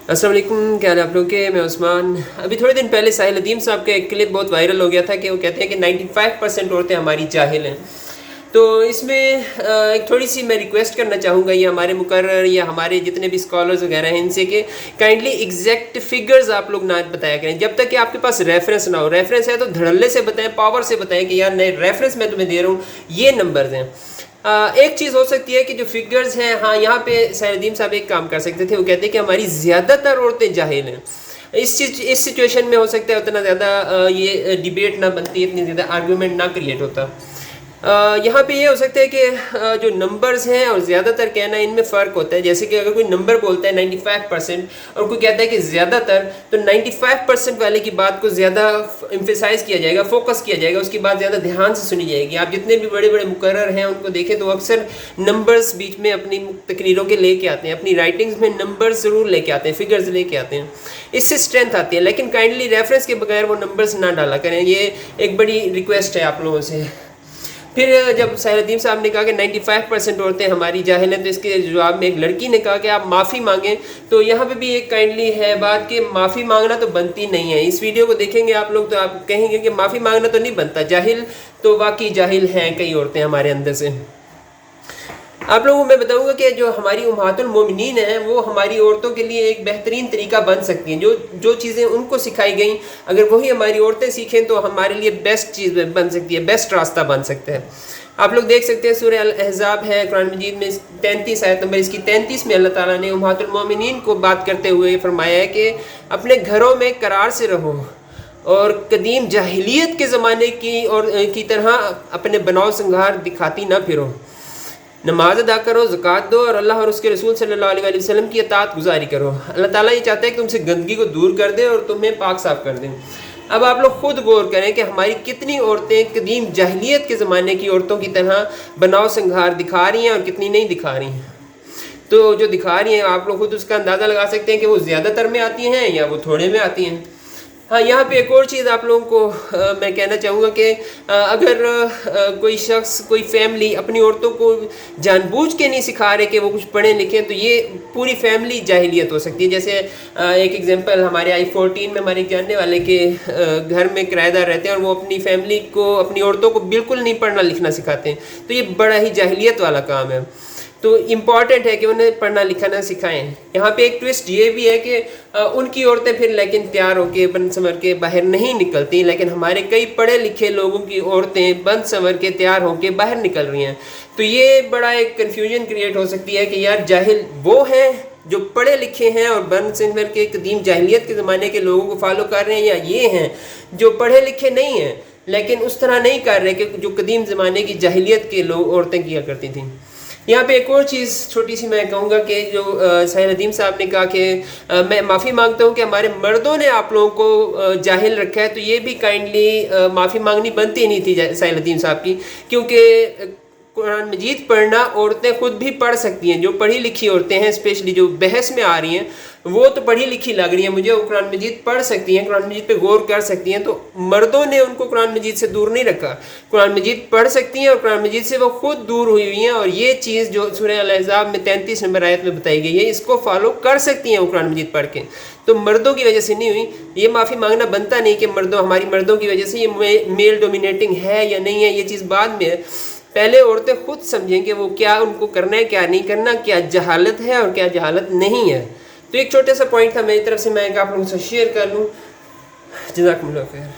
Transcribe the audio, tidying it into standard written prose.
अस्सलाम वालेकुम, क्या हाल है आप लोग के। मैं उस्मान। अभी थोड़े दिन पहले साहिल अदीम साहब का एक क्लिप बहुत वायरल हो गया था कि वो कहते हैं कि 95% औरतें हमारी जाहिल हैं। तो इसमें एक थोड़ी सी मैं रिक्वेस्ट करना चाहूँगा ये हमारे मुकर्रर या हमारे जितने भी स्कॉलर्स वगैरह हैं इनसे कि काइंडली एग्जैक्ट फिगर्स आप लोग ना बताया करें जब तक कि आपके पास रेफरेंस ना हो। रेफरेंस है तो धड़ल्ले से बताएं, पावर से बताएं कि यार नए रेफरेंस मैं तुम्हें दे रहा हूँ, ये नंबर्स हैं। एक चीज़ हो सकती है कि जो फिगर्स हैं, हाँ यहाँ पे सैयदीम साहब एक काम कर सकते थे। वो कहते हैं कि हमारी ज़्यादातर औरतें जाहिल हैं। इस सिचुएशन में हो सकता है उतना ज़्यादा ये डिबेट ना बनती, इतनी ज़्यादा आर्गूमेंट ना क्रिएट होता। यहाँ पे ये हो सकता है कि जो नंबर्स हैं और ज़्यादातर कहना इनमें फ़र्क होता है। जैसे कि अगर कोई नंबर बोलता है 95% और कोई कहता है कि ज़्यादातर, तो 95% वाले की बात को ज़्यादा एम्फेसाइज़ किया जाएगा, फोकस किया जाएगा, उसकी बात ज़्यादा ध्यान से सुनी जाएगी। आप जितने भी बड़े बड़े मुकर्रर हैं उनको देखें तो अक्सर नंबर्स बीच में अपनी तकरीरों के लेके आते हैं, अपनी राइटिंग्स में नंबर्स ज़रूर लेके आते हैं, फिगर्स लेके आते हैं, इससे स्ट्रेंथ आती है। लेकिन काइंडली रेफरेंस के बगैर वो नंबर्स ना डाला करें, ये एक बड़ी रिक्वेस्ट है आप लोगों से। फिर जब सैयदीम साहब ने कहा कि 95% औरतें हमारी जाहिल हैं, तो इसके जवाब में एक लड़की ने कहा कि आप माफ़ी मांगें। तो यहाँ पे भी एक काइंडली है बात कि माफ़ी मांगना तो बनती नहीं है। इस वीडियो को देखेंगे आप लोग तो आप कहेंगे कि माफ़ी मांगना तो नहीं बनता, जाहिल तो वाकई जाहिल हैं कई औरतें हमारे अंदर से। आप लोगों को मैं बताऊंगा कि जो हमारी उम्महातुल मोमिनीन हैं वो हमारी औरतों के लिए एक बेहतरीन तरीका बन सकती हैं। जो चीज़ें उनको सिखाई गई अगर वही हमारी औरतें सीखें तो हमारे लिए बेस्ट चीज़ बन सकती है, बेस्ट रास्ता बन सकता है। आप लोग देख सकते हैं सूरह अल अहज़ाब है कुरान मजीद में 33 आयत नंबर इसकी 33 में अल्लाह ताला ने उम्महातुल मोमिनीन को बात करते हुए फरमाया है कि अपने घरों में करार से रहो और कदीम जाहिलियत के ज़माने की तरह अपने बनाव संघार दिखाती ना फिरो। नमाज अदा करो, ज़कात दो और अल्लाह और उसके रसूल सल्लल्लाहु अलैहि वसल्लम की अतात गुजारी करो। अल्लाह ताला ये चाहता है कि तुमसे गंदगी को दूर कर दे और तुम्हें पाक साफ कर दे। अब आप लोग खुद गौर करें कि हमारी कितनी औरतें कदीम जाहिलियत के ज़माने की औरतों की तरह बनाव संघार दिखा रही हैं और कितनी नहीं दिखा रही हैं। तो जो दिखा रही हैं आप लोग खुद उसका अंदाज़ा लगा सकते हैं कि वो ज़्यादातर में आती हैं या वो थोड़े में आती हैं। हाँ, यहाँ पे एक और चीज़ आप लोगों को मैं कहना चाहूँगा कि अगर कोई शख्स, कोई फैमिली अपनी औरतों को जानबूझ के नहीं सिखा रहे कि वो कुछ पढ़ें लिखें, तो ये पूरी फैमिली जाहिलियत हो सकती है। जैसे एक एग्जांपल हमारे I-14 में हमारे एक जानने वाले के घर में किराएदार रहते हैं और वो अपनी फैमिली को, अपनी औरतों को बिल्कुल नहीं पढ़ना लिखना सिखाते हैं। तो ये बड़ा ही जाहिलियत वाला काम है। तो इम्पॉर्टेंट है कि उन्हें पढ़ना लिखना सिखाएं। यहाँ पे एक ट्विस्ट ये भी है कि उनकी औरतें फिर लेकिन तैयार होके बन संवर के बाहर नहीं निकलती, लेकिन हमारे कई पढ़े लिखे लोगों की औरतें बन संवर के तैयार होके बाहर निकल रही हैं। तो ये बड़ा एक कन्फ्यूजन क्रिएट हो सकती है कि यार जाहिल वो हैं जो पढ़े लिखे हैं और बन संवर के कदीम जाहिलियत के ज़माने के लोगों को फॉलो कर रहे हैं, या ये हैं जो पढ़े लिखे नहीं हैं लेकिन उस तरह नहीं कर रहे कि जो कदीम ज़माने की जाहिलियत के लोग औरतें किया करती थीं। यहाँ पे एक और चीज़ छोटी सी मैं कहूँगा कि जो साहिल अदीम साहब ने कहा कि मैं माफ़ी मांगता हूँ कि हमारे मर्दों ने आप लोगों को जाहिल रखा है, तो ये भी काइंडली माफ़ी मांगनी बनती नहीं थी साहिल अदीम साहब की, क्योंकि कुरान मजीद पढ़ना औरतें खुद भी पढ़ सकती हैं। जो पढ़ी लिखी औरतें हैं, स्पेशली जो बहस में आ रही हैं, वो तो पढ़ी लिखी लग रही हैं मुझे, वो कुरान मजीद पढ़ सकती हैं, कुरान मजीद पे गौर कर सकती हैं। तो मर्दों ने उनको कुरान मजीद से दूर नहीं रखा, कुरान मजीद पढ़ सकती हैं और कुरान मजीद से वो खुद दूर हुई हुई हैं। और ये चीज़ जो सूरह अल अहज़ाब में 33 नंबर आयत में बताई गई है, इसको फॉलो कर सकती हैं वो कुरान मजीद पढ़ के। तो मर्दों की वजह से नहीं हुई। ये माफ़ी मांगना बनता नहीं कि हमारी मर्दों की वजह से ये मेल डोमिनेटिंग है या नहीं है, ये चीज़ बाद में है। पहले औरतें खुद समझें कि वो क्या उनको करना है, क्या नहीं करना, क्या जहालत है और क्या जहालत नहीं है। तो एक छोटा सा पॉइंट था मेरी तरफ से, मैं आप लोगों से शेयर कर लूँ। जज़ाकुमुल्लाह खैर।